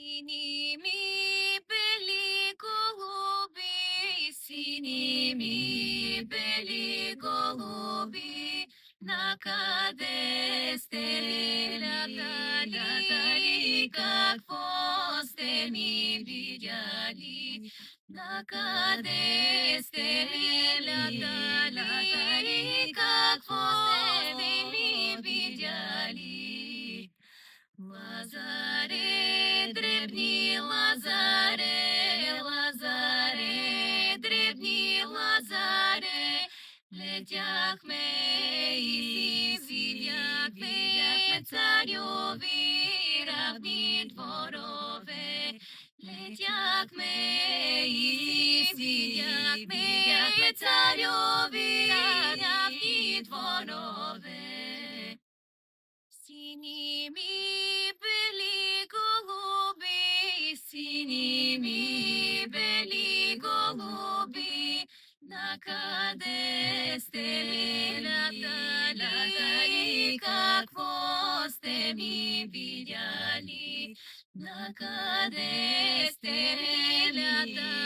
Синими бели голуби, синими бели голуби, на къде сте лятали, какво сте ми видяли? На къде сте лятали, какво сте ми видяли? Лазаре, дребни Лазаре, Лазаре, дребни Лазаре, летяхме и видяхме царьови равни дворове. Летяхме и видяхме царьови равни дворове. Синими бели голуби, синими бели голуби, на къде сте лятали, какво сте ми видяли? На къде сте лятали?